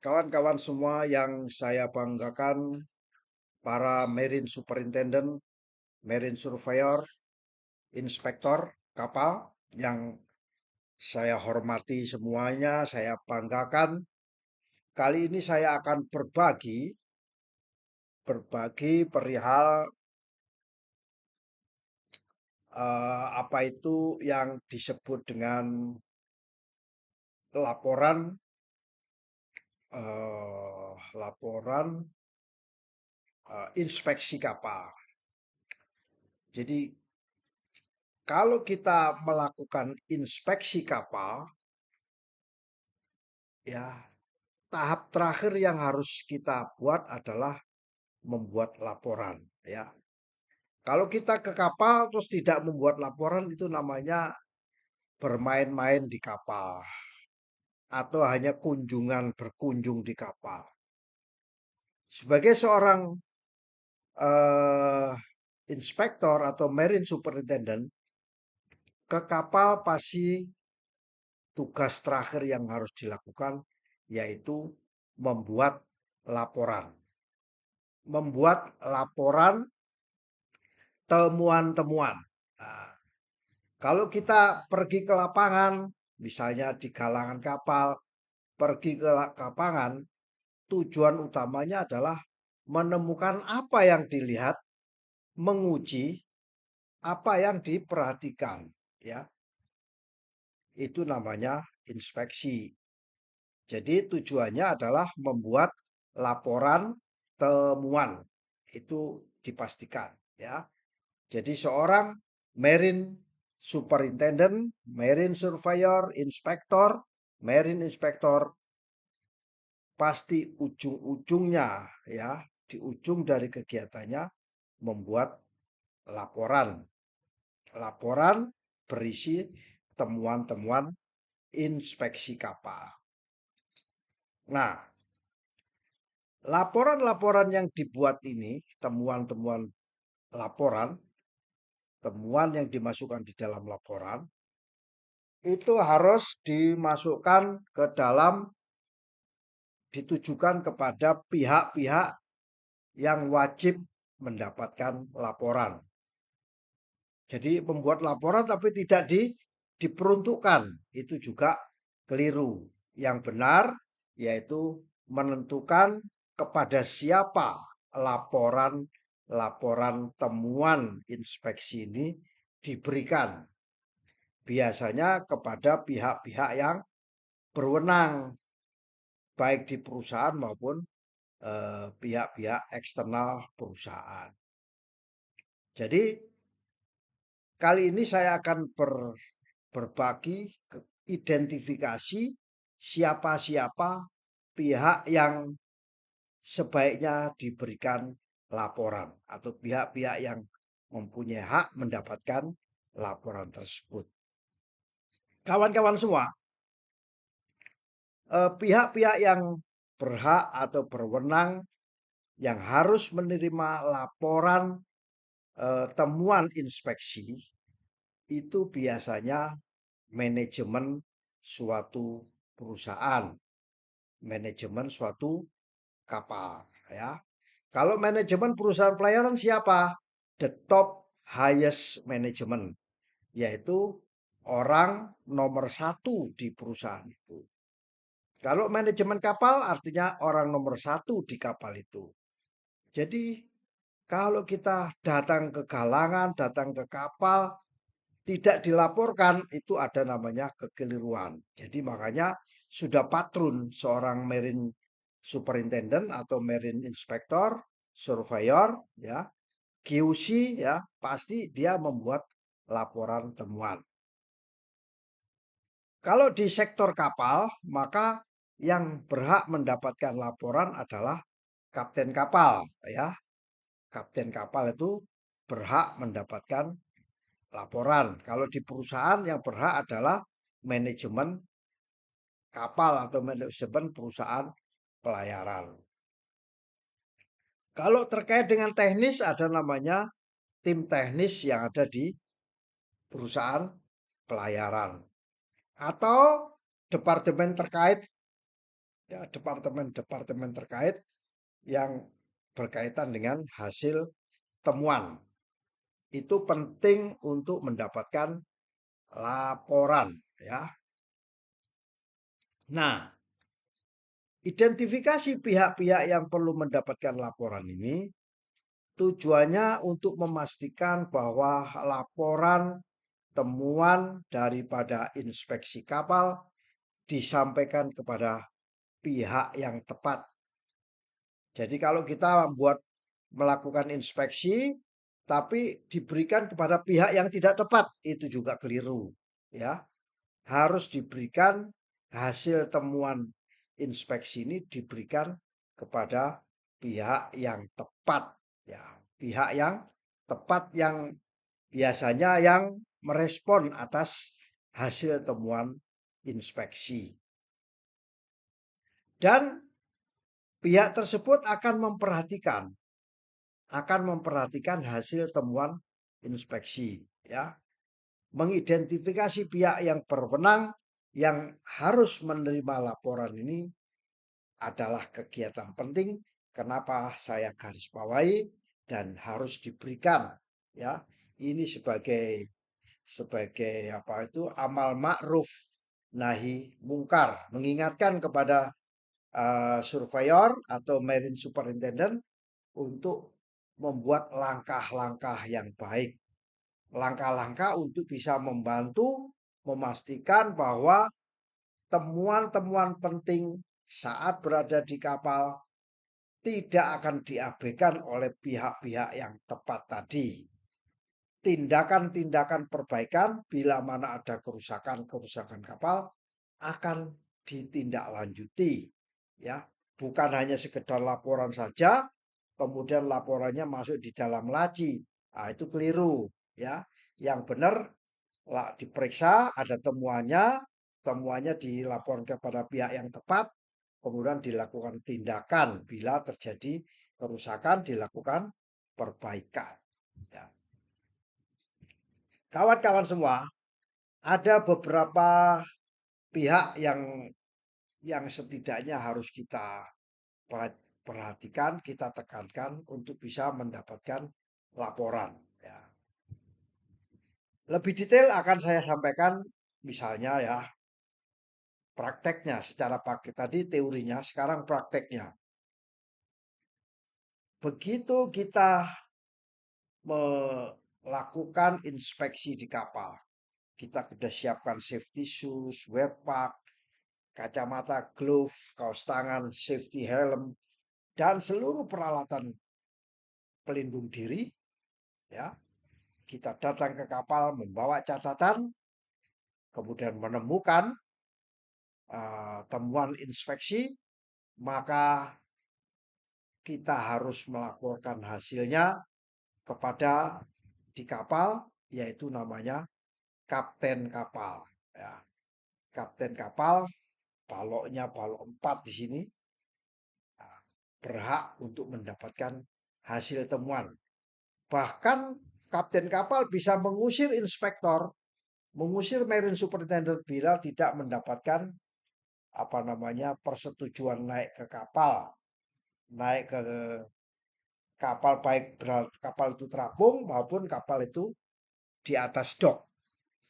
Kawan-kawan semua yang saya banggakan, para Marine Superintendent, Marine Surveyor, Inspektor kapal yang saya hormati semuanya, saya banggakan. Kali ini saya akan berbagi perihal apa itu yang disebut dengan laporan laporan inspeksi kapal. Jadi kalau kita melakukan inspeksi kapal, ya tahap terakhir yang harus kita buat adalah membuat laporan, ya. Kalau kita ke kapal terus tidak membuat laporan itu namanya bermain-main di kapal atau hanya berkunjung di kapal. Sebagai seorang eh, inspektor atau marine superintendent ke kapal pasti tugas terakhir yang harus dilakukan yaitu membuat laporan. Membuat laporan temuan-temuan. Nah, kalau kita pergi ke lapangan, misalnya di galangan kapal, pergi ke lapangan, tujuan utamanya adalah menemukan apa yang dilihat, menguji apa yang diperhatikan, ya. Itu namanya inspeksi. Jadi tujuannya adalah membuat laporan temuan. Itu dipastikan, ya. Jadi seorang marine superintendent, marine surveyor, inspektor, marine inspektor pasti ujung-ujungnya, ya, di ujung dari kegiatannya membuat laporan. Laporan berisi temuan-temuan inspeksi kapal. Nah, laporan-laporan yang dibuat ini, temuan-temuan laporan, temuan yang dimasukkan di dalam laporan, itu harus dimasukkan ke dalam, ditujukan kepada pihak-pihak yang wajib mendapatkan laporan. Jadi membuat laporan tapi tidak diperuntukkan, itu juga keliru. Yang benar yaitu menentukan kepada siapa laporan temuan inspeksi ini diberikan. Biasanya kepada pihak-pihak yang berwenang, baik di perusahaan maupun pihak-pihak eksternal perusahaan. Jadi kali ini saya akan berbagi identifikasi siapa-siapa pihak yang sebaiknya diberikan laporan atau pihak-pihak yang mempunyai hak mendapatkan laporan tersebut. Kawan-kawan semua, pihak-pihak yang berhak atau berwenang yang harus menerima laporan temuan inspeksi itu biasanya manajemen suatu perusahaan, manajemen suatu kapal, ya. Kalau manajemen perusahaan pelayaran siapa? The top highest management, yaitu orang nomor satu di perusahaan itu. Kalau manajemen kapal artinya orang nomor satu di kapal itu. Jadi kalau kita datang ke galangan, datang ke kapal, tidak dilaporkan, itu ada namanya kekeliruan. Jadi makanya sudah patron seorang marine superintendent atau marine inspector, surveyor, ya, QC, ya, pasti dia membuat laporan temuan. Kalau di sektor kapal, maka yang berhak mendapatkan laporan adalah kapten kapal, ya. Kapten kapal itu berhak mendapatkan laporan. Kalau di perusahaan yang berhak adalah manajemen kapal atau manajemen perusahaan pelayaran. Kalau terkait dengan teknis ada namanya tim teknis yang ada di perusahaan pelayaran atau departemen terkait ya departemen-departemen terkait yang berkaitan dengan hasil temuan. Itu penting untuk mendapatkan laporan ya. Nah, identifikasi pihak-pihak yang perlu mendapatkan laporan ini tujuannya untuk memastikan bahwa laporan temuan daripada inspeksi kapal disampaikan kepada pihak yang tepat. Jadi kalau kita melakukan inspeksi tapi diberikan kepada pihak yang tidak tepat, itu juga keliru, ya. Harus diberikan hasil temuan inspeksi ini diberikan kepada pihak yang tepat, ya. Pihak yang tepat yang biasanya yang merespon atas hasil temuan inspeksi. Dan pihak tersebut akan memperhatikan hasil temuan inspeksi, ya. Mengidentifikasi pihak yang berwenang yang harus menerima laporan ini adalah kegiatan penting. Kenapa saya garis bawahi dan harus diberikan, ya. Ini sebagai apa itu amal ma'ruf nahi mungkar, mengingatkan kepada surveyor atau marine superintendent untuk membuat langkah-langkah yang baik. Langkah-langkah untuk bisa membantu memastikan bahwa temuan-temuan penting saat berada di kapal tidak akan diabaikan oleh pihak-pihak yang tepat tadi. Tindakan-tindakan perbaikan bila mana ada kerusakan-kerusakan kapal akan ditindaklanjuti, ya. Bukan hanya sekedar laporan saja, kemudian laporannya masuk di dalam laci. Nah, itu keliru, ya. Yang benar diperiksa, ada temuannya dilaporkan kepada pihak yang tepat, kemudian dilakukan tindakan bila terjadi kerusakan, dilakukan perbaikan. Ya. Kawan-kawan semua, ada beberapa pihak yang setidaknya harus kita perhatikan, kita tekankan untuk bisa mendapatkan laporan. Ya. Lebih detail akan saya sampaikan, misalnya ya, prakteknya secara praktek tadi teorinya, sekarang prakteknya. Begitu kita melakukan inspeksi di kapal, kita sudah siapkan safety shoes, wetpack, kacamata, glove, kaos tangan, safety helm, dan seluruh peralatan pelindung diri, ya. Kita datang ke kapal membawa catatan, kemudian menemukan temuan inspeksi, maka kita harus melaporkan hasilnya kepada di kapal, yaitu namanya kapten kapal. Ya. Kapten kapal, baloknya balok 4 di sini, berhak untuk mendapatkan hasil temuan. Bahkan kapten kapal bisa mengusir inspektor, mengusir marine superintendent bila tidak mendapatkan persetujuan naik ke kapal, naik ke kapal, baik kapal itu terapung maupun kapal itu di atas dok.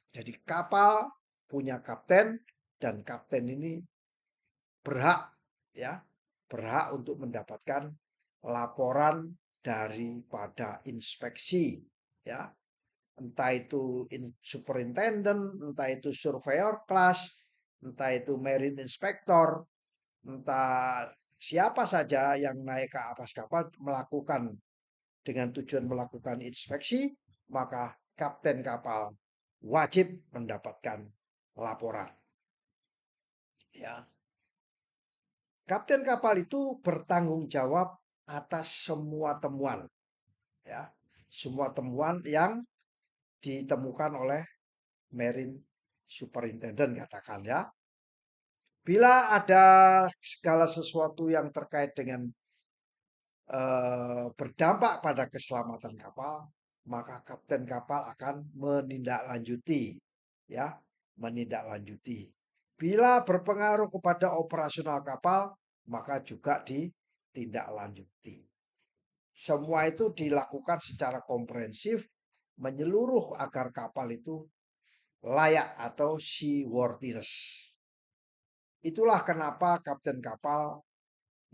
Jadi kapal punya kapten dan kapten ini berhak, ya, berhak untuk mendapatkan laporan daripada inspeksi, ya. Entah itu superintendent, entah itu surveyor kelas, entah itu marine inspector, entah siapa saja yang naik ke atas kapal dengan tujuan melakukan inspeksi, maka kapten kapal wajib mendapatkan laporan. Ya. Kapten kapal itu bertanggung jawab atas semua temuan, ya. Semua temuan yang ditemukan oleh marine superintendent, katakan ya. Bila ada segala sesuatu yang terkait dengan berdampak pada keselamatan kapal, maka kapten kapal akan menindaklanjuti, ya, menindaklanjuti. Bila berpengaruh kepada operasional kapal, maka juga ditindaklanjuti. Semua itu dilakukan secara komprehensif, menyeluruh agar kapal itu layak atau seaworthiness. Itulah kenapa kapten kapal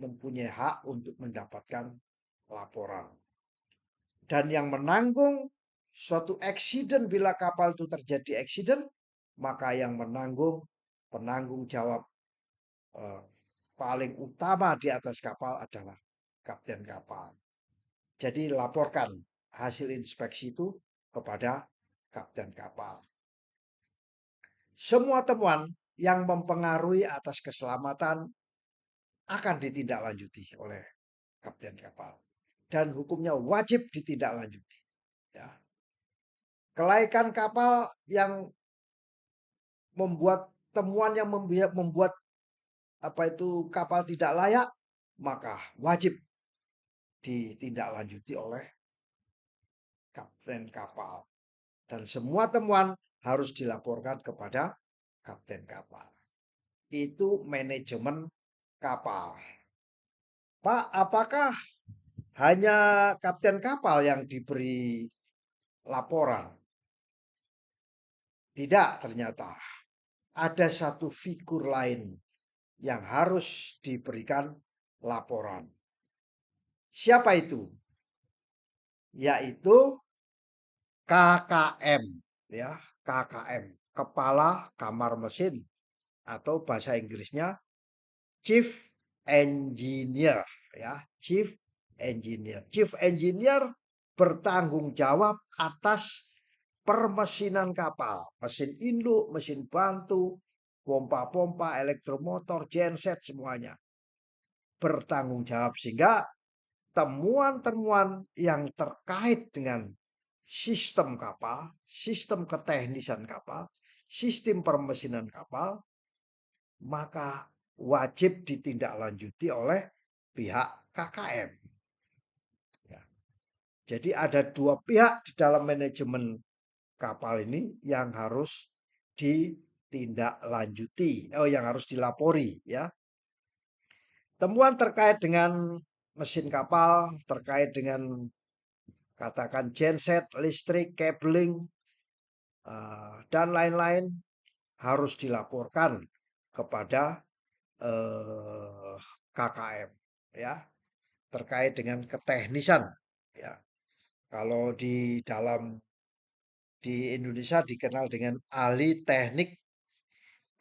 mempunyai hak untuk mendapatkan laporan. Dan yang menanggung suatu accident bila kapal itu terjadi accident, maka yang menanggung penanggung jawab paling utama di atas kapal adalah kapten kapal. Jadi laporkan hasil inspeksi itu kepada kapten kapal. Semua temuan yang mempengaruhi atas keselamatan akan ditindaklanjuti oleh kapten kapal. Dan hukumnya wajib ditindaklanjuti. Ya. Kelaikan kapal yang membuat temuan yang membuat kapal tidak layak, maka wajib ditindaklanjuti oleh kapten kapal. Dan semua temuan harus dilaporkan kepada kapten kapal. Itu manajemen kapal. Pak, apakah hanya kapten kapal yang diberi laporan? Tidak, ternyata. Ada satu figur lain yang harus diberikan laporan. Siapa itu? Yaitu KKM, ya, KKM, Kepala Kamar Mesin, atau bahasa Inggrisnya Chief Engineer, ya, Chief Engineer. Chief Engineer bertanggung jawab atas permesinan kapal, mesin induk, mesin bantu, pompa-pompa, elektromotor, genset, semuanya bertanggung jawab, sehingga temuan-temuan yang terkait dengan sistem kapal, sistem keteknisan kapal, sistem permesinan kapal, maka wajib ditindaklanjuti oleh pihak KKM. Ya. Jadi ada dua pihak di dalam manajemen kapal ini yang harus ditindaklanjuti, yang harus dilapori, ya. Temuan terkait dengan mesin kapal, terkait dengan katakan genset, listrik, cabling, dan lain-lain harus dilaporkan kepada KKM, ya, terkait dengan keteknisan, ya. Kalau di Indonesia dikenal dengan ahli teknik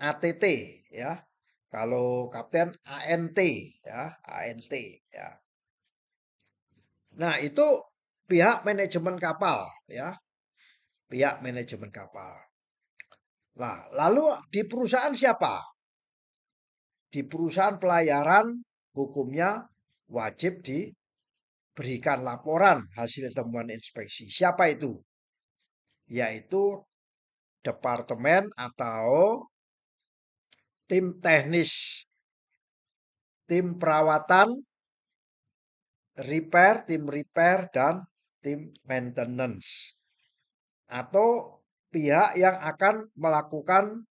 ATT, ya. Kalau kapten ANT, ya, ANT, ya. Nah, itu pihak manajemen kapal, ya, pihak manajemen kapal. Nah, lalu di perusahaan siapa? Di perusahaan pelayaran hukumnya wajib diberikan laporan hasil temuan inspeksi. Siapa itu? Yaitu departemen atau tim teknis, tim perawatan, tim repair, dan tim maintenance. Atau pihak yang akan melakukan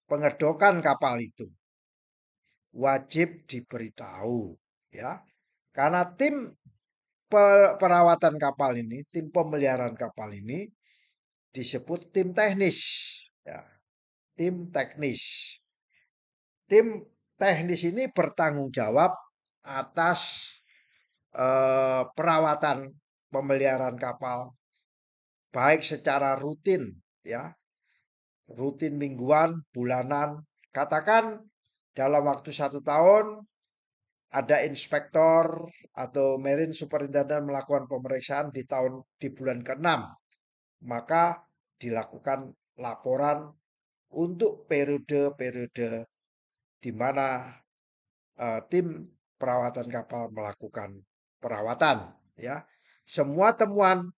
pengedokan kapal itu. Wajib diberitahu, ya. Karena tim perawatan kapal ini, tim pemeliharaan kapal ini disebut tim teknis, ya. Tim teknis. Tim teknis ini bertanggung jawab atas perawatan pemeliharaan kapal, baik secara rutin, ya, rutin mingguan, bulanan. Katakan dalam waktu 1 tahun ada inspektor atau marine superintendent melakukan pemeriksaan di bulan ke-6, maka dilakukan laporan untuk periode-periode di mana tim perawatan kapal melakukan perawatan, ya. Semua temuan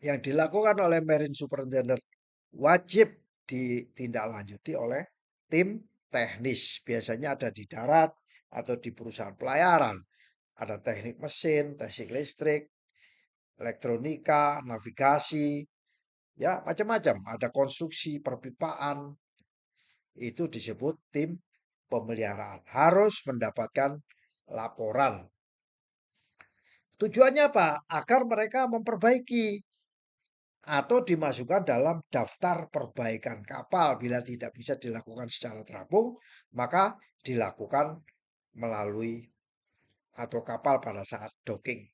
yang dilakukan oleh marine superintendent wajib ditindaklanjuti oleh tim teknis. Biasanya ada di darat atau di perusahaan pelayaran. Ada teknik mesin, teknik listrik, elektronika, navigasi, ya, macam-macam. Ada konstruksi, perpipaan, Itu disebut tim pemeliharaan. Harus mendapatkan laporan. Tujuannya apa? Agar mereka memperbaiki atau dimasukkan dalam daftar perbaikan kapal. Bila tidak bisa dilakukan secara terapung, maka dilakukan melalui atau kapal pada saat docking.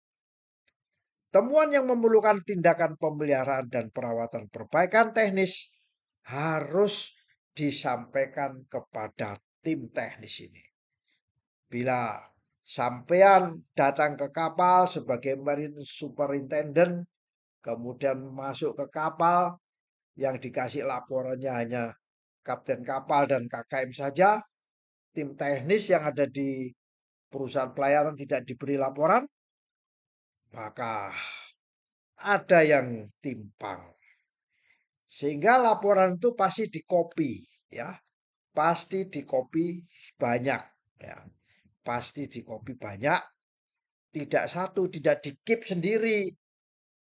Temuan yang memerlukan tindakan pemeliharaan dan perawatan perbaikan teknis harus disampaikan kepada tim teknis ini. Bila sampean datang ke kapal sebagai marine superintendent, kemudian masuk ke kapal yang dikasih laporannya hanya kapten kapal dan KKM saja, tim teknis yang ada di perusahaan pelayaran tidak diberi laporan, maka ada yang timpang. Sehingga laporan itu pasti dikopi, ya. Pasti dikopi banyak, ya. Pasti dikopi banyak, tidak satu, tidak dikip sendiri.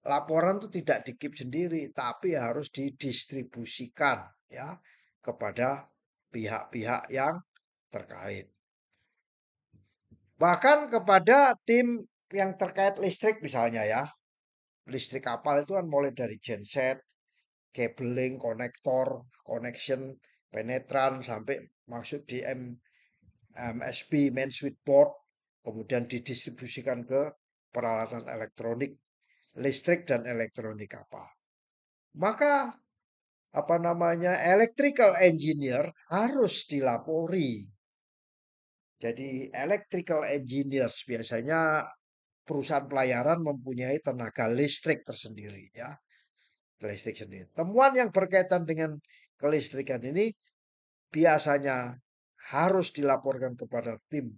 Laporan itu tidak dikip sendiri, tapi harus didistribusikan, ya, kepada pihak-pihak yang terkait. Bahkan kepada tim yang terkait listrik misalnya, ya. Listrik kapal itu kan mulai dari genset, cabling, konektor, connection, penetran sampai masuk di MSB, main switchboard, kemudian didistribusikan ke peralatan elektronik, listrik dan elektronik kapal. Maka apa namanya electrical engineer harus dilapori. Jadi electrical engineers biasanya perusahaan pelayaran mempunyai tenaga listrik tersendiri, ya. Listrik sendiri. Temuan yang berkaitan dengan kelistrikan ini biasanya harus dilaporkan kepada tim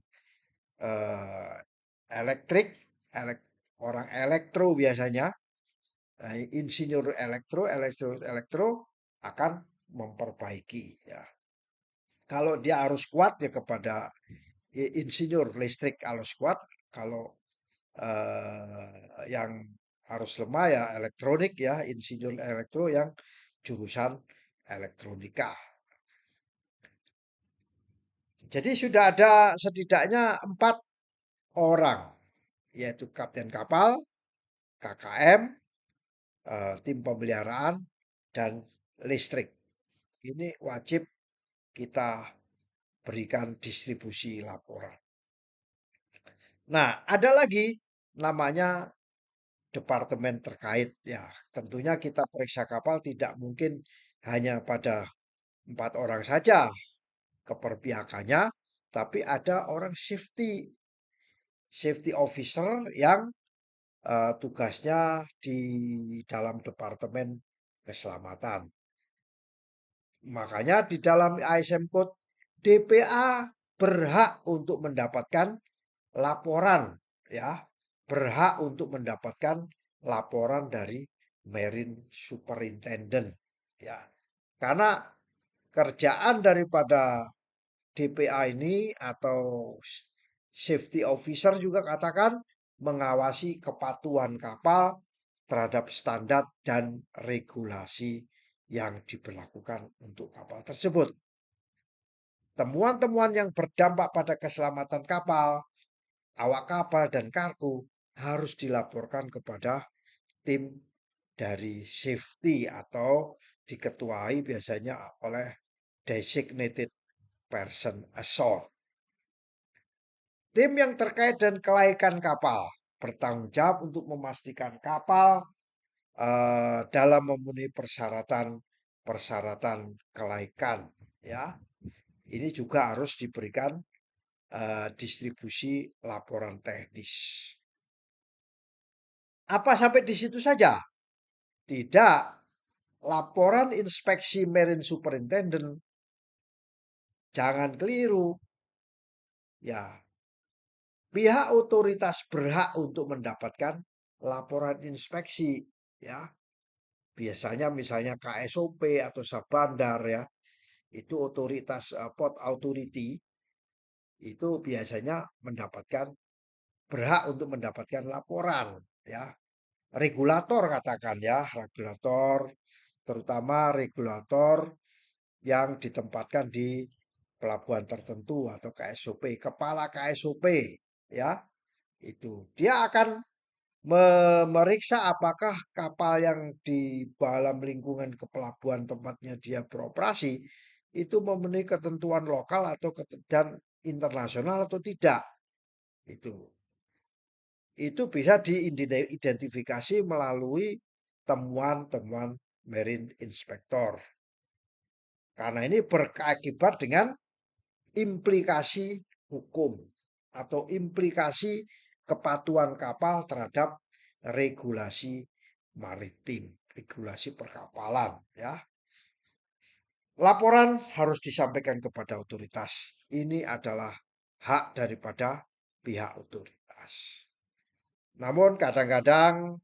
eh, elektrik, orang elektro biasanya, insinyur elektro akan memperbaiki. Ya. Kalau dia harus kuat ya kepada insinyur listrik harus kuat. Kalau yang harus lemah ya elektronik ya, insinyur elektro yang jurusan elektronika. Jadi sudah ada setidaknya 4 orang, yaitu kapten kapal, KKM, tim pemeliharaan, dan listrik. Ini wajib kita berikan distribusi laporan. Nah, ada lagi namanya departemen terkait. Ya, tentunya kita periksa kapal tidak mungkin hanya pada 4 orang saja keperpihakannya, tapi ada orang safety officer yang tugasnya di dalam departemen keselamatan. Makanya di dalam ISM Code DPA berhak untuk mendapatkan laporan, ya, berhak untuk mendapatkan laporan dari Marine Superintendent, ya. Karena kerjaan daripada DPA ini atau safety officer juga katakan mengawasi kepatuhan kapal terhadap standar dan regulasi yang diberlakukan untuk kapal tersebut. Temuan-temuan yang berdampak pada keselamatan kapal, awak kapal, dan kargo harus dilaporkan kepada tim dari safety atau diketuai biasanya oleh designated person assault. Tim yang terkait dan kelaikan kapal bertanggung jawab untuk memastikan kapal dalam memenuhi persyaratan kelaikan, ya. Ini juga harus diberikan distribusi laporan teknis. Apa sampai di situ saja? Tidak. Laporan inspeksi Marine Superintendent jangan keliru. Ya, pihak otoritas berhak untuk mendapatkan laporan inspeksi, ya. Biasanya misalnya KSOP atau Sabandar, ya. Itu otoritas Port Authority itu biasanya berhak untuk mendapatkan laporan, ya. Regulator katakan, ya, regulator, terutama regulator yang ditempatkan di pelabuhan tertentu atau KSOP, kepala KSOP, ya, itu. Dia akan memeriksa apakah kapal yang di dalam lingkungan kepelabuhan tempatnya dia beroperasi itu memenuhi ketentuan lokal atau dan internasional atau tidak. Itu. Itu bisa diidentifikasi melalui temuan-temuan marine inspector. Karena ini berakibat dengan implikasi hukum atau implikasi kepatuhan kapal terhadap regulasi maritim, regulasi perkapalan, ya. Laporan harus disampaikan kepada otoritas. Ini adalah hak daripada pihak otoritas. Namun kadang-kadang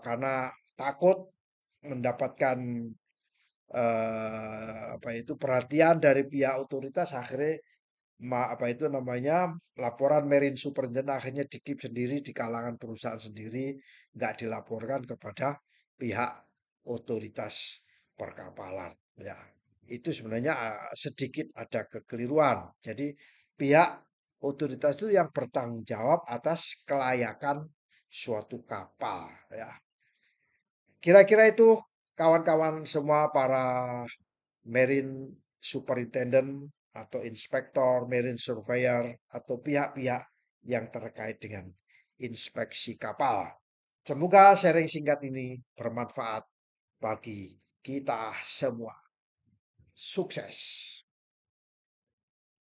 karena takut mendapatkan apa itu perhatian dari pihak otoritas, akhirnya apa itu namanya laporan marine superintendent akhirnya dikip sendiri di kalangan perusahaan sendiri, nggak dilaporkan kepada pihak otoritas perkapalan. Ya, itu sebenarnya sedikit ada kekeliruan. Jadi pihak otoritas itu yang bertanggung jawab atas kelayakan suatu kapal. Ya, kira-kira itu kawan-kawan semua para marine superintendent atau inspektor, marine surveyor atau pihak-pihak yang terkait dengan inspeksi kapal. Semoga sharing singkat ini bermanfaat bagi kita semua. Sukses.